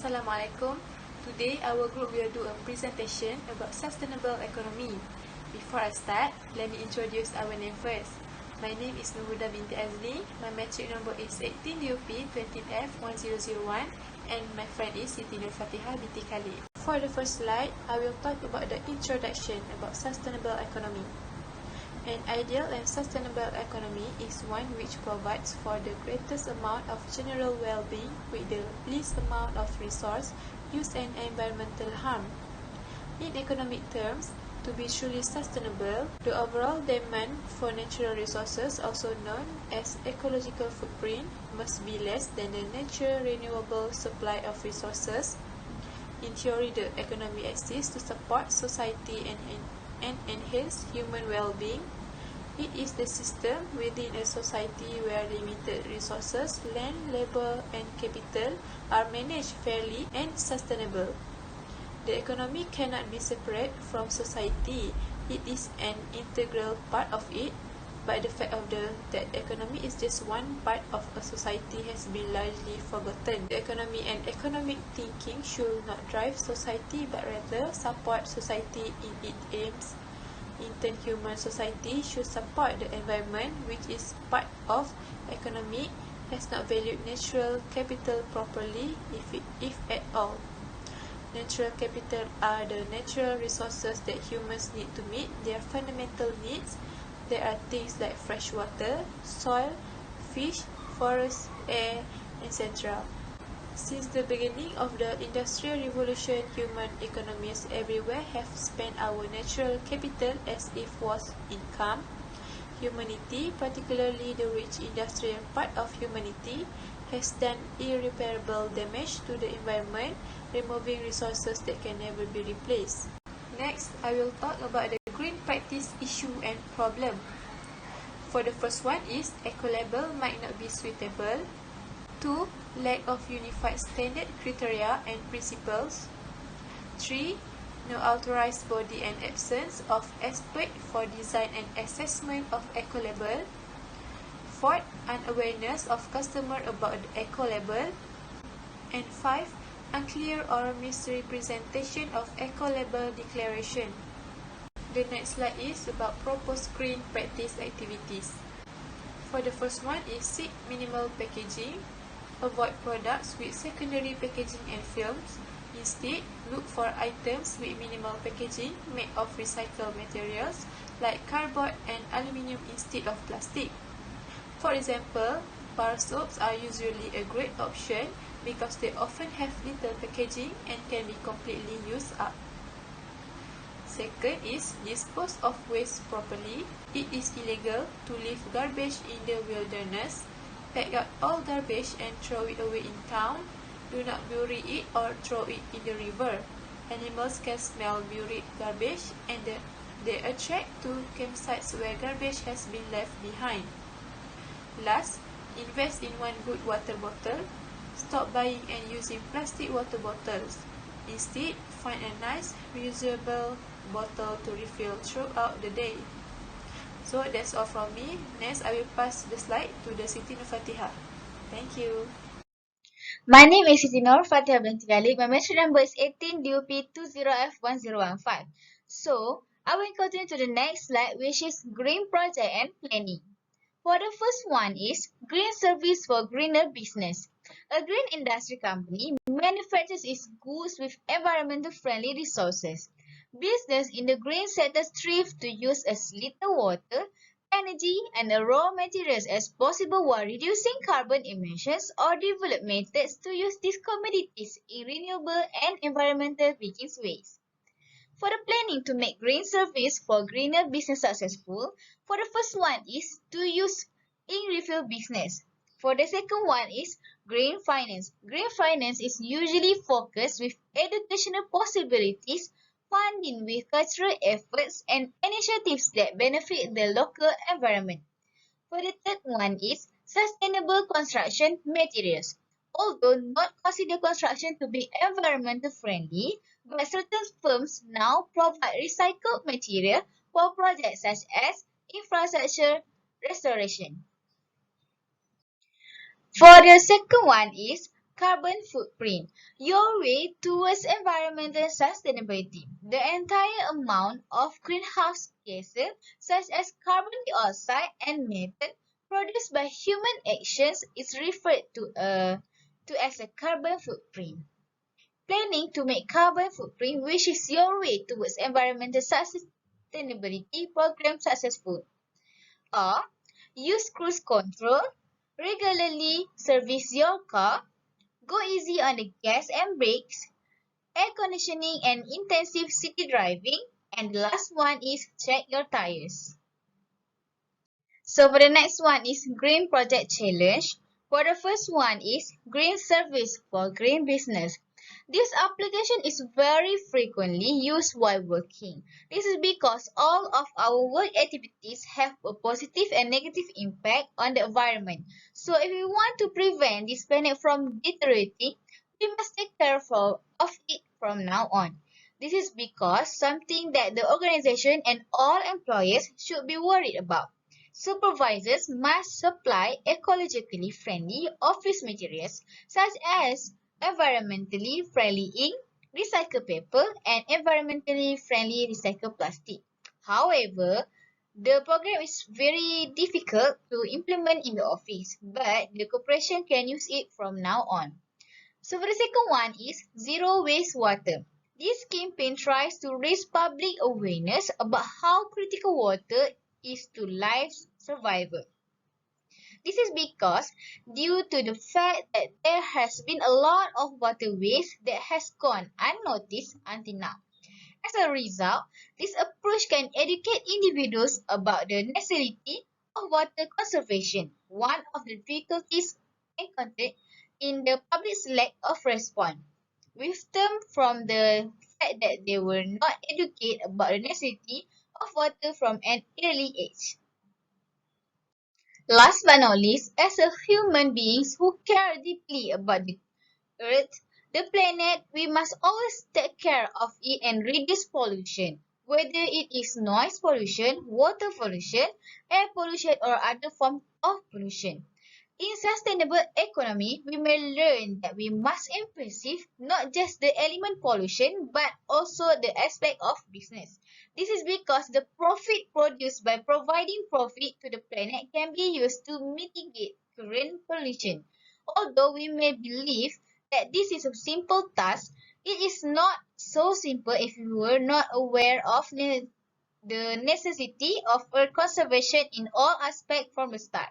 Assalamualaikum. Today our group will do a presentation about sustainable economy. Before I start, let me introduce our name first. My name is Nurhuda binti Azli. My matric number is 18 DUP 20F1001 and my friend is Siti Nur Fatihah binti Khalid. For the first slide, I will talk about the introduction about sustainable economy. An ideal and sustainable economy is one which provides for the greatest amount of general well-being with the least amount of resource use and environmental harm. In economic terms, to be truly sustainable, the overall demand for natural resources, also known as ecological footprint, must be less than the natural renewable supply of resources. In theory, the economy exists to support society and enhance human well-being. It is the system within a society where limited resources, land, labor, and capital are managed fairly and sustainable. The economy cannot be separate from society. It is an integral part of it, but the fact that economy is just one part of a society has been largely forgotten. The economy and economic thinking should not drive society, but rather support society in its aims. In turn, human society should support the environment, which is part of economy, has not valued natural capital properly, if at all. Natural capital are the natural resources that humans need to meet their fundamental needs. There are things like fresh water, soil, fish, forest, air, etc. Since the beginning of the Industrial Revolution, human economies everywhere have spent our natural capital as if was income. Humanity, particularly the rich industrial part of humanity, has done irreparable damage to the environment, removing resources that can never be replaced. Next, I will talk about the green practice issue and problem. For the first one is eco-label might not be suitable. 2. Lack of unified standard criteria and principles. 3. No authorized body and absence of expert for design and assessment of eco-label. 4. Unawareness of customer about the eco-label. And 5. Unclear or misrepresentation of eco-label declaration. The next slide is about proposed green practice activities. For the first one is seek minimal packaging. Avoid products with secondary packaging and films. Instead, look for items with minimal packaging made of recycled materials like cardboard and aluminium instead of plastic. For example, bar soaps are usually a great option because they often have little packaging and can be completely used up. Second is dispose of waste properly. It is illegal to leave garbage in the wilderness. Pack up all garbage and throw it away in town. Do not bury it or throw it in the river. Animals can smell buried garbage and they attract to campsites where garbage has been left behind. Last, invest in one good water bottle. Stop buying and using plastic water bottles. Instead, find a nice, reusable bottle to refill throughout the day. So that's all from me. Next, I will pass the slide to the Siti Nur Fatihah. Thank you. My name is Siti Nur Fatihah binti Khalid. My matric number is 18 DUP 20F1015. So, I will continue to the next slide, which is green project and planning. For the first one is green service for greener business. A green industry company manufactures its goods with environmental friendly resources. Business in the green sector strive to use as little water, energy, and raw materials as possible while reducing carbon emissions or develop methods to use these commodities in renewable and environmental begins ways. For the planning to make green service for greener business successful, for the first one is to use in-refill business. For the second one is green finance. Green finance is usually focused with educational possibilities, funding with cultural efforts and initiatives that benefit the local environment. For the third one is sustainable construction materials. Although not considered construction to be environmental friendly, but certain firms now provide recycled material for projects such as infrastructure restoration. For the second one is Carbon footprint, your way towards environmental sustainability. The entire amount of greenhouse gases, such as carbon dioxide and methane, produced by human actions is referred to as a carbon footprint. Planning to make carbon footprint, which is your way towards environmental sustainability program successful. Or use cruise control, regularly service your car, go easy on the gas and brakes, air conditioning and intensive city driving, and the last one is check your tires. So for the next one is Green Project Challenge. For the first one is Green Service for Green Business. This application is very frequently used while working. This is because all of our work activities have a positive and negative impact on the environment. So if we want to prevent this planet from deteriorating, we must take care of it from now on. This is because something that the organization and all employees should be worried about. Supervisors must supply ecologically friendly office materials such as environmentally friendly ink, recycled paper, and environmentally friendly recycled plastic. However, the program is very difficult to implement in the office, but the corporation can use it from now on. So for the second one is zero waste water. This campaign tries to raise public awareness about how critical water is to life's survival. This is because due to the fact that there has been a lot of water waste that has gone unnoticed until now. As a result, this approach can educate individuals about the necessity of water conservation. One of the difficulties encountered in the public's lack of response, wisdom from the fact that they were not educated about the necessity of water from an early age. Last but not least, as a human beings who care deeply about the Earth, the planet, we must always take care of it and reduce pollution, whether it is noise pollution, water pollution, air pollution, or other forms of pollution. In sustainable economy, we may learn that we must embrace not just the element pollution, but also the aspect of business. This is because the profit produced by providing profit to the planet can be used to mitigate current pollution. Although we may believe that this is a simple task, it is not so simple if we were not aware of the necessity of earth conservation in all aspects from the start.